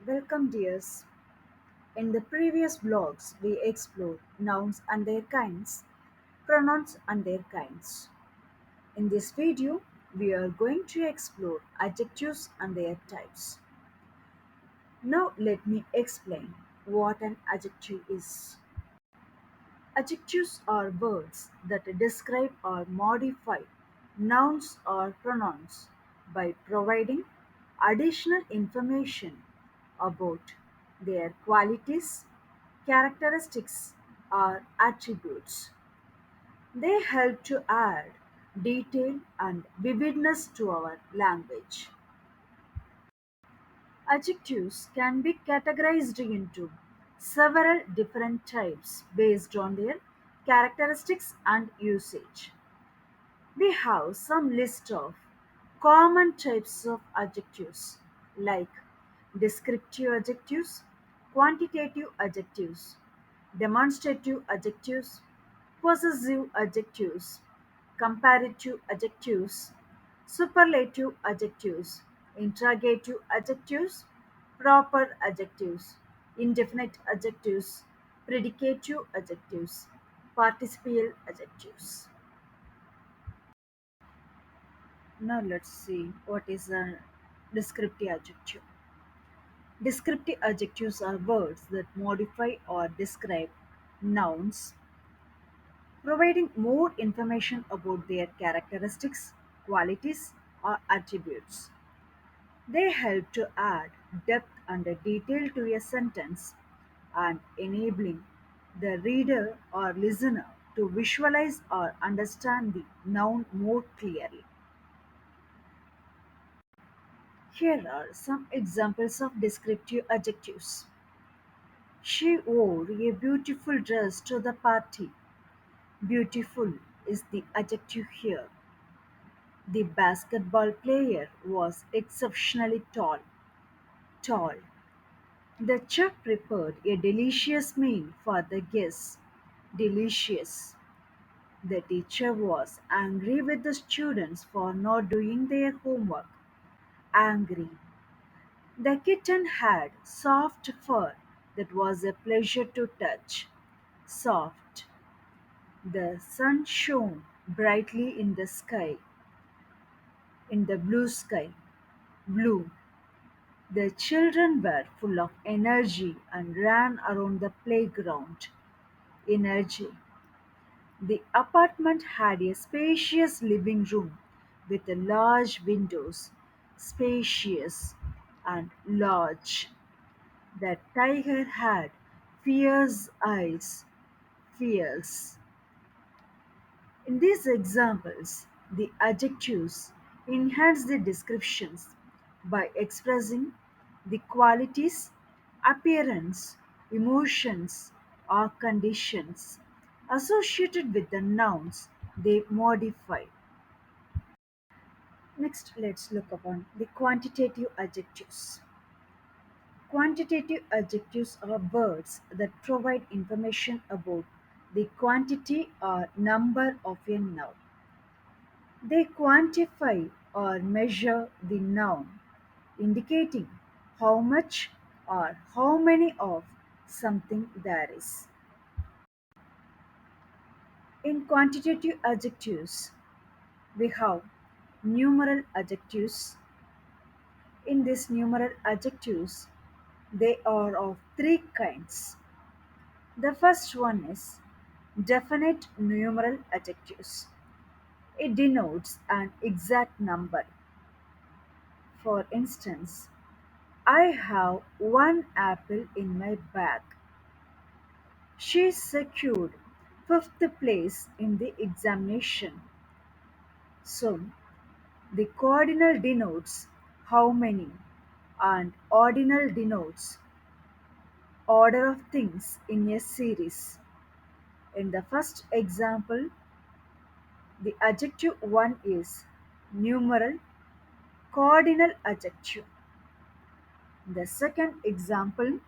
Welcome, dears. In the previous vlogs, we explored nouns and their kinds, pronouns and their kinds. In this video, we are going to explore adjectives and their types. Now, let me explain what an adjective is. Adjectives are words that describe or modify nouns or pronouns by providing additional information about their qualities, characteristics, or attributes. They help to add detail and vividness to our language. Adjectives can be categorized into several different types based on their characteristics and usage. We have some list of common types of adjectives like descriptive adjectives, quantitative adjectives, demonstrative adjectives, possessive adjectives, comparative adjectives, superlative adjectives, interrogative adjectives, proper adjectives, indefinite adjectives, predicative adjectives, participial adjectives. Now let's see what is a descriptive adjective. Descriptive adjectives are words that modify or describe nouns, providing more information about their characteristics, qualities, or attributes. They help to add depth and detail to a sentence and enabling the reader or listener to visualize or understand the noun more clearly. Here are some examples of descriptive adjectives. She wore a beautiful dress to the party. Beautiful is the adjective here. The basketball player was exceptionally tall. Tall. The chef prepared a delicious meal for the guests. Delicious. The teacher was angry with the students for not doing their homework. Angry. The kitten had soft fur that was a pleasure to touch. Soft. The sun shone brightly in the blue sky. Blue. The children were full of energy and ran around the playground. Energy. The apartment had a spacious living room with large windows. Spacious and large. The tiger had fierce eyes. Fierce. In these examples, the adjectives enhance the descriptions by expressing the qualities, appearance, emotions, or conditions associated with the nouns they modify. Next, let's look upon the quantitative adjectives. Quantitative adjectives are words that provide information about the quantity or number of a noun. They quantify or measure the noun, indicating how much or how many of something there is. In quantitative adjectives, we have numeral adjectives. In these numeral adjectives, they are of three kinds. The first one is definite numeral adjectives. It denotes an exact number. For instance, I have one apple in my bag. She secured fifth place in the examination. So, the cardinal denotes how many, and ordinal denotes order of things in a series. In the first example, the adjective one is numeral cardinal adjective. The second example,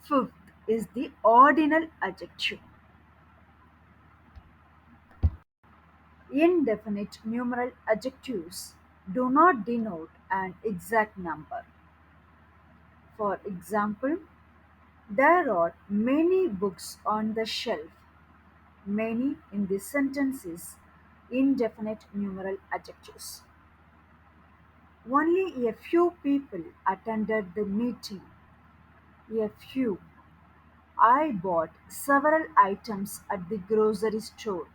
fifth, is the ordinal adjective. Indefinite numeral adjectives do not denote an exact number. For example, there are many books on the shelf. Many in this sentence is indefinite numeral adjectives. Only a few people attended the meeting. A few. I bought several items at the grocery store.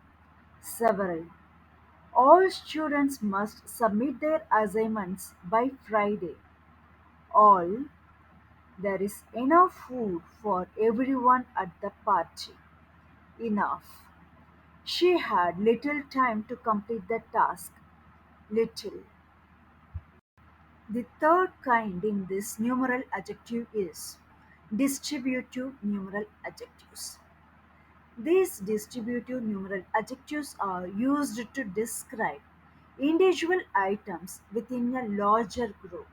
Several. All students must submit their assignments by Friday. All. There is enough food for everyone at the party. Enough. She had little time to complete the task. Little. The third kind in this numeral adjective is distributive numeral adjectives. These distributive numeral adjectives are used to describe individual items within a larger group.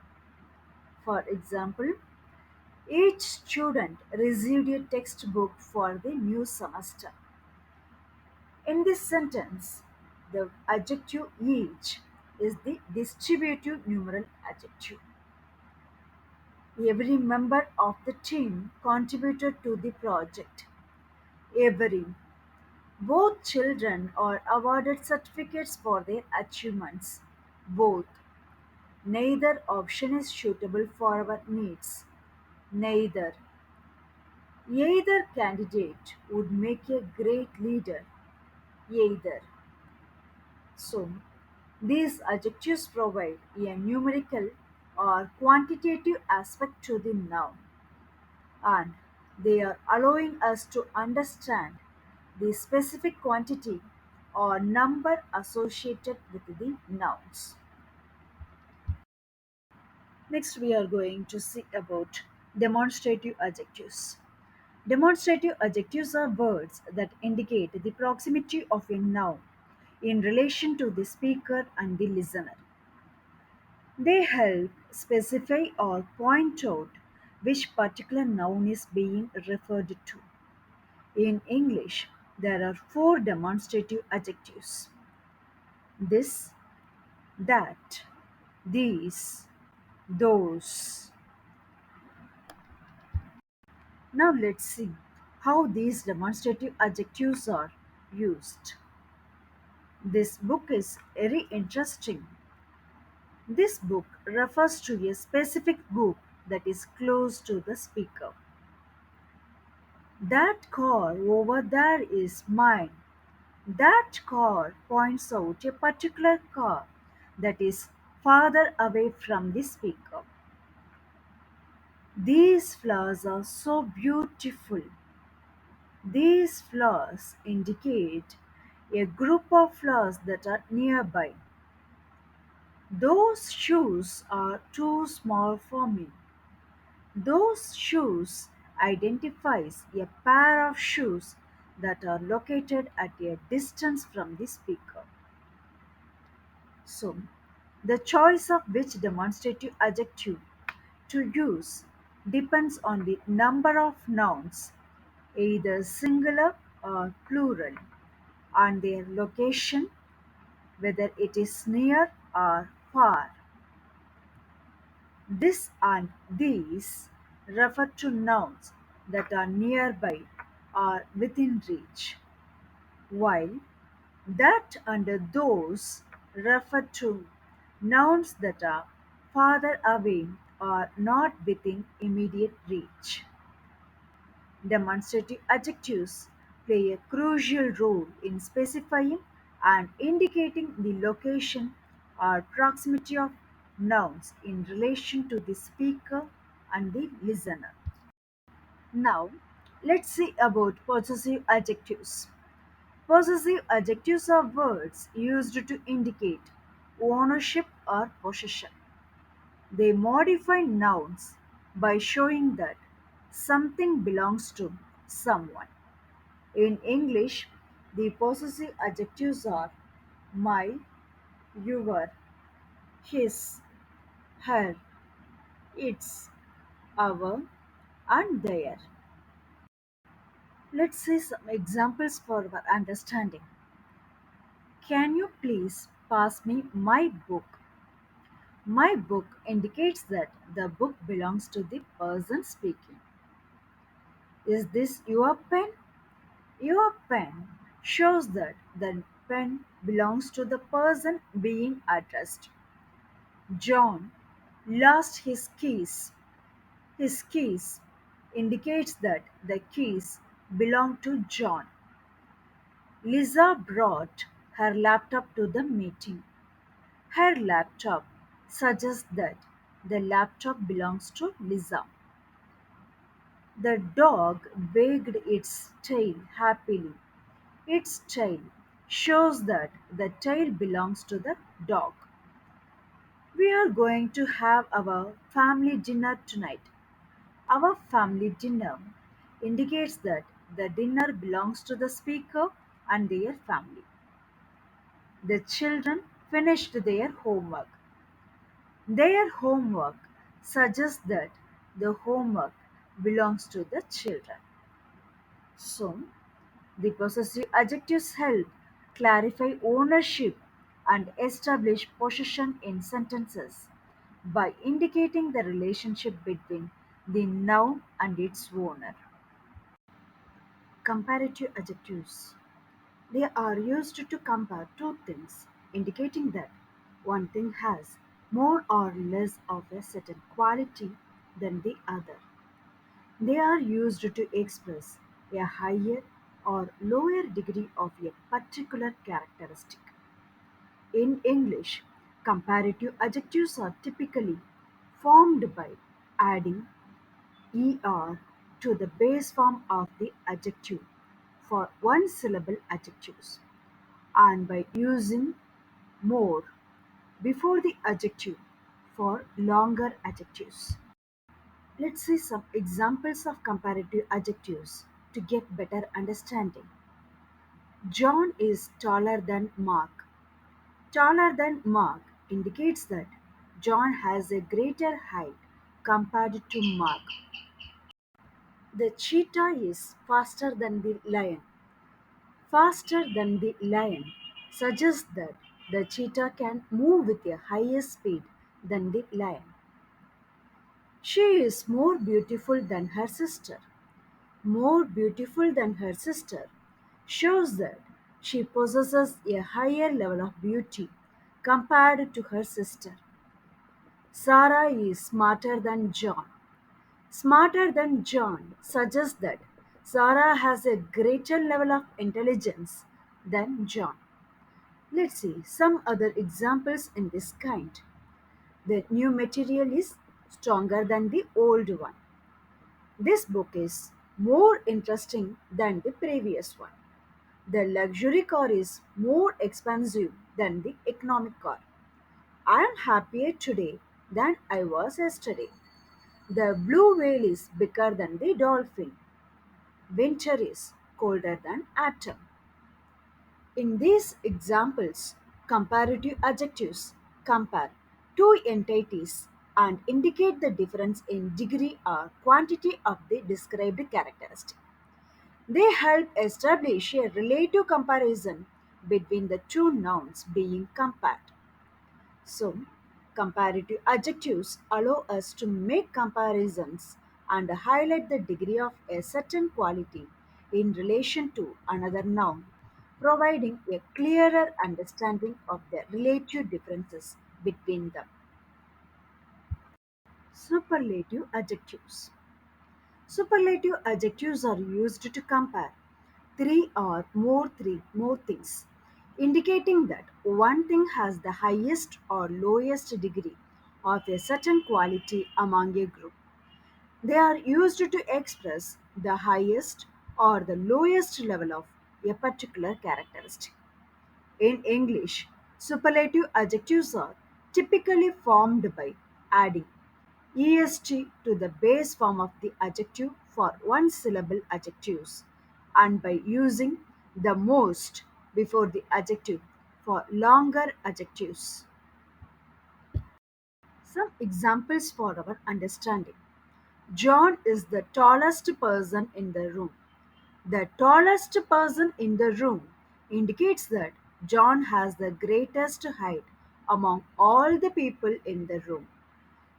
For example, each student received a textbook for the new semester. In this sentence, the adjective each is the distributive numeral adjective. Every member of the team contributed to the project. Every. Both children are awarded certificates for their achievements. Both. Neither option is suitable for our needs. Neither. Either candidate would make a great leader. Either. So, these adjectives provide a numerical or quantitative aspect to the noun, and they are allowing us to understand the specific quantity or number associated with the nouns. Next, we are going to see about demonstrative adjectives. Demonstrative adjectives are words that indicate the proximity of a noun in relation to the speaker and the listener. They help specify or point out which particular noun is being referred to. In English, there are four demonstrative adjectives: this, that, these, those. Now let's see how these demonstrative adjectives are used. This book is very interesting. This book refers to a specific book that is close to the speaker. That car over there is mine. That car points out a particular car that is farther away from the speaker. These flowers are so beautiful. These flowers indicate a group of flowers that are nearby. Those shoes are too small for me. Those shoes identifies a pair of shoes that are located at a distance from the speaker. So, the choice of which demonstrative adjective to use depends on the number of nouns, either singular or plural, and their location, whether it is near or far. This and these refer to nouns that are nearby or within reach, while that and those refer to nouns that are farther away or not within immediate reach. Demonstrative adjectives play a crucial role in specifying and indicating the location or proximity of nouns in relation to the speaker and the listener. Now, let's see about possessive adjectives. Possessive adjectives are words used to indicate ownership or possession. They modify nouns by showing that something belongs to someone. In English, the possessive adjectives are my, your, his, her, its, our, and their. Let's see some examples for our understanding. Can you please pass me my book? My book indicates that the book belongs to the person speaking. Is this your pen? Your pen shows that the pen belongs to the person being addressed. John lost his keys. His keys indicates that the keys belong to John. Lisa brought her laptop to the meeting. Her laptop suggests that the laptop belongs to Lisa. The dog wagged its tail happily. Its tail shows that the tail belongs to the dog. We are going to have our family dinner tonight. Our family dinner indicates that the dinner belongs to the speaker and their family. The children finished their homework. Their homework suggests that the homework belongs to the children. So, the possessive adjectives help clarify ownership and establish possession in sentences by indicating the relationship between the noun and its owner. Comparative adjectives. They are used to compare two things, indicating that one thing has more or less of a certain quality than the other. They are used to express a higher or lower degree of a particular characteristic. In English, comparative adjectives are typically formed by adding er to the base form of the adjective for one syllable adjectives and by using more before the adjective for longer adjectives. Let's see some examples of comparative adjectives to get better understanding. John is taller than Mark. Taller than Mark indicates that John has a greater height compared to Mark. The cheetah is faster than the lion. Faster than the lion suggests that the cheetah can move with a higher speed than the lion. She is more beautiful than her sister. More beautiful than her sister shows that she possesses a higher level of beauty compared to her sister. Sarah is smarter than John. Smarter than John suggests that Sarah has a greater level of intelligence than John. Let's see some other examples in this kind. The new material is stronger than the old one. This book is more interesting than the previous one. The luxury car is more expensive than the economic car. I am happier today than I was yesterday. The blue whale is bigger than the dolphin. Winter is colder than autumn. In these examples, comparative adjectives compare two entities and indicate the difference in degree or quantity of the described characteristic. They help establish a relative comparison between the two nouns being compared. So, comparative adjectives allow us to make comparisons and highlight the degree of a certain quality in relation to another noun, providing a clearer understanding of the relative differences between them. Superlative adjectives. Superlative adjectives are used to compare three more things, indicating that one thing has the highest or lowest degree of a certain quality among a group. They are used to express the highest or the lowest level of a particular characteristic. In English, superlative adjectives are typically formed by adding est to the base form of the adjective for one syllable adjectives and by using the most before the adjective for longer adjectives. Some examples for our understanding. John is the tallest person in the room. The tallest person in the room indicates that John has the greatest height among all the people in the room.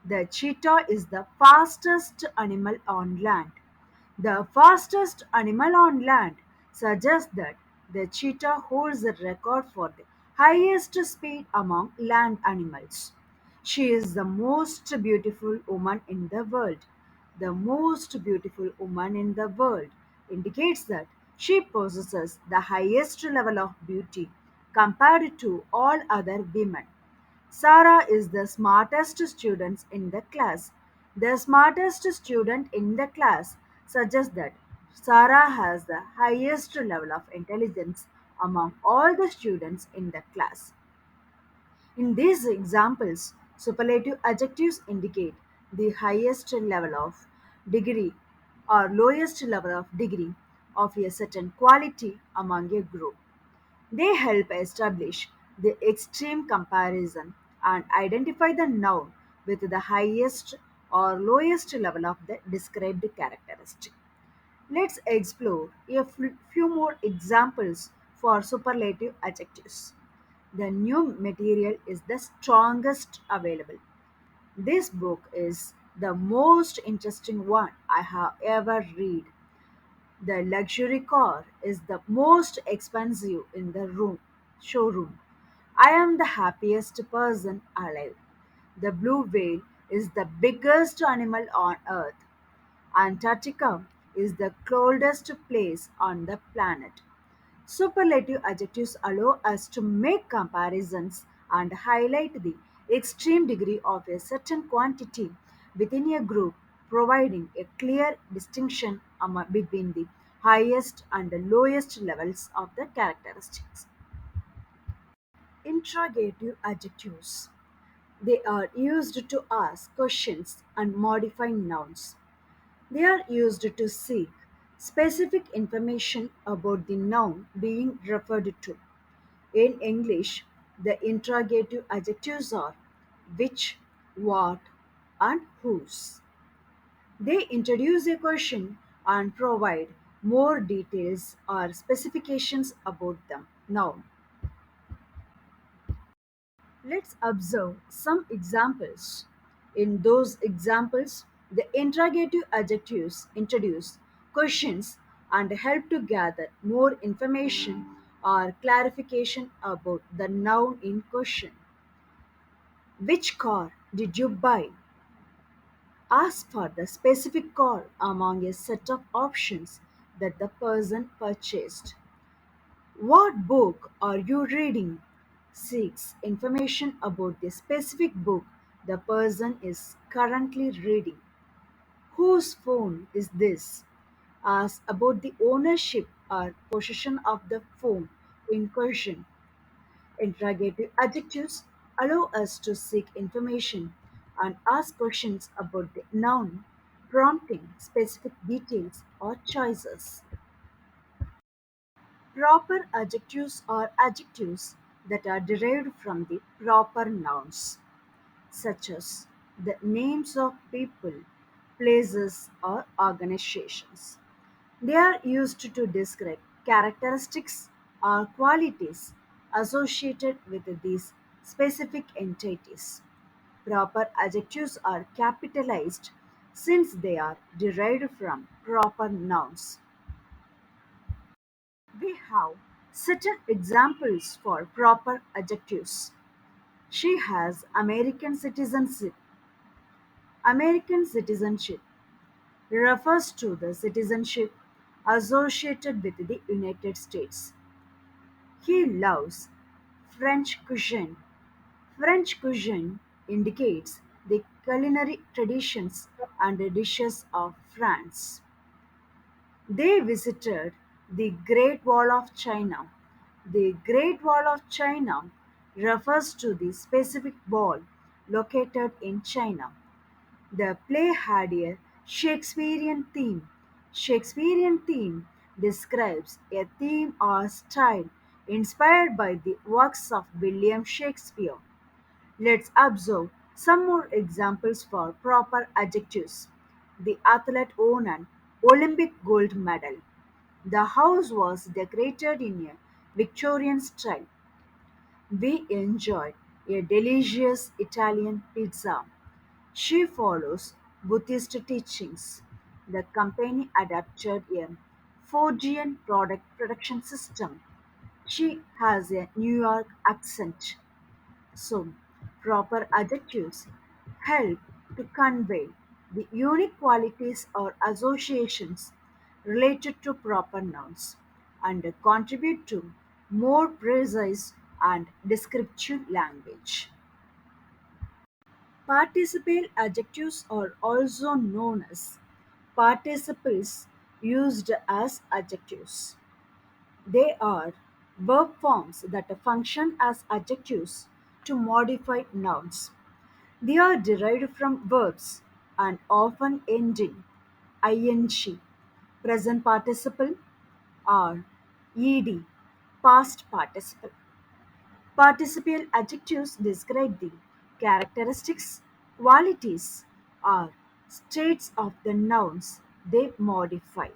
The cheetah is the fastest animal on land. The fastest animal on land suggests that the cheetah holds the record for the highest speed among land animals. She is the most beautiful woman in the world. The most beautiful woman in the world indicates that she possesses the highest level of beauty compared to all other women. Sarah is the smartest student in the class. The smartest student in the class suggests that Sarah has the highest level of intelligence among all the students in the class. In these examples, superlative adjectives indicate the highest level of degree or lowest level of degree of a certain quality among a group. They help establish the extreme comparison and identify the noun with the highest or lowest level of the described characteristic. Let's explore a few more examples for superlative adjectives. The new material is the strongest available. This book is the most interesting one I have ever read. The luxury car is the most expensive in the showroom. I am the happiest person alive. The blue whale is the biggest animal on earth. Antarctica is the coldest place on the planet. Superlative adjectives allow us to make comparisons and highlight the extreme degree of a certain quantity within a group, providing a clear distinction between the highest and the lowest levels of the characteristics. Interrogative adjectives. They are used to ask questions and modify nouns. They are used to seek specific information about the noun being referred to. In English, the interrogative adjectives are which, what, and whose. They introduce a question and provide more details or specifications about the noun. Let's observe some examples. In those examples, the interrogative adjectives introduce questions and help to gather more information or clarification about the noun in question. Which car did you buy? Ask for the specific car among a set of options that the person purchased. What book are you reading? Seeks information about the specific book the person is currently reading. Whose phone is this? Asks about the ownership or possession of the phone in question. Interrogative adjectives allow us to seek information and ask questions about the noun, prompting specific details or choices. Proper adjectives are adjectives that are derived from the proper nouns, such as the names of people, places, or organizations. They are used to describe characteristics or qualities associated with these specific entities. Proper adjectives are capitalized since they are derived from proper nouns. We have certain examples for proper adjectives. She has American citizenship. American citizenship refers to the citizenship associated with the United States. He loves French cuisine. French cuisine indicates the culinary traditions and dishes of France. They visited the Great Wall of China. The Great Wall of China refers to the specific wall located in China. The play had a Shakespearean theme. Shakespearean theme describes a theme or style inspired by the works of William Shakespeare. Let's observe some more examples for proper adjectives. The athlete won an Olympic gold medal. The house was decorated in a Victorian style. We enjoyed a delicious Italian pizza. She follows Buddhist teachings. The company adapted a Fordian product production system. She has a New York accent. So, proper adjectives help to convey the unique qualities or associations related to proper nouns and contribute to more precise and descriptive language. Participial adjectives are also known as participles used as adjectives. They are verb forms that function as adjectives to modify nouns. They are derived from verbs and often ending ing, present participle, or ed, past participle. Participial adjectives describe the characteristics, qualities, or states of the nouns they modify.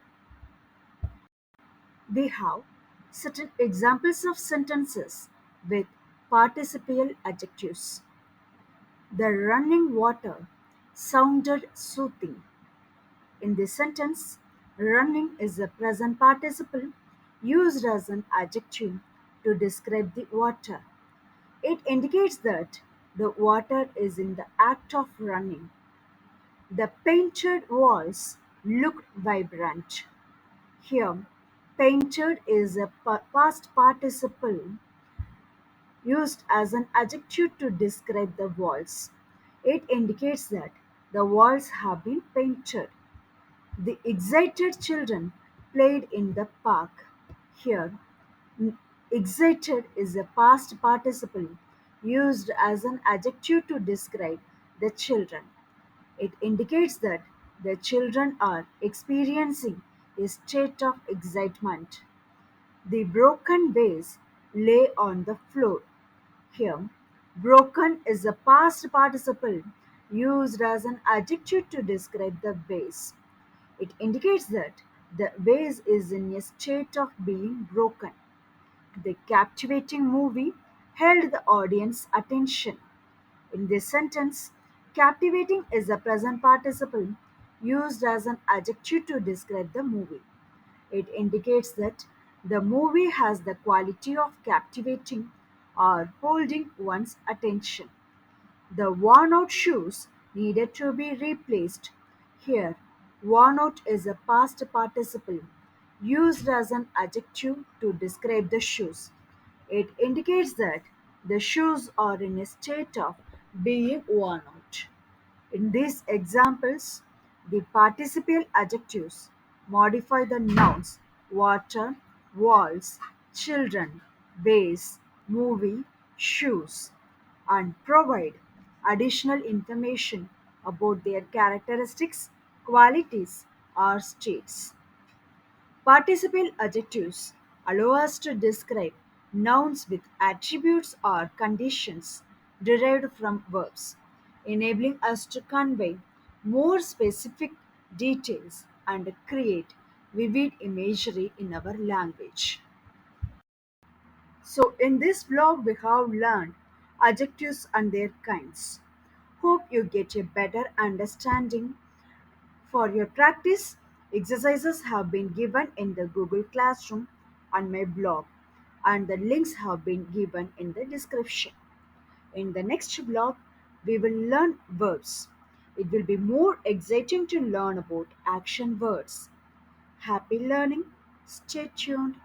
We have certain examples of sentences with participial adjectives. The running water sounded soothing. In this sentence, running is a present participle used as an adjective to describe the water. It indicates that the water is in the act of running. The painted walls looked vibrant. Here, painted is a past participle used as an adjective to describe the walls. It indicates that the walls have been painted. The excited children played in the park. Here, excited is a past participle used as an adjective to describe the children. It indicates that the children are experiencing a state of excitement. The broken vase lay on the floor. Here, broken is a past participle used as an adjective to describe the vase. It indicates that the vase is in a state of being broken. The captivating movie held the audience's attention. In this sentence, captivating is a present participle used as an adjective to describe the movie. It indicates that the movie has the quality of captivating or holding one's attention. The worn out shoes needed to be replaced. Here, worn out is a past participle used as an adjective to describe the shoes. It indicates that the shoes are in a state of being worn out. In these examples, the participial adjectives modify the nouns water, walls, children, vase, movie, shoes, and provide additional information about their characteristics, qualities, or states. Participial adjectives allow us to describe nouns with attributes or conditions derived from verbs, enabling us to convey more specific details and create vivid imagery in our language. So, in this vlog, we have learned adjectives and their kinds. Hope you get a better understanding. For your practice, exercises have been given in the Google Classroom on my blog, and the links have been given in the description. In the next blog, we will learn verbs. It will be more exciting to learn about action words. Happy learning. Stay tuned.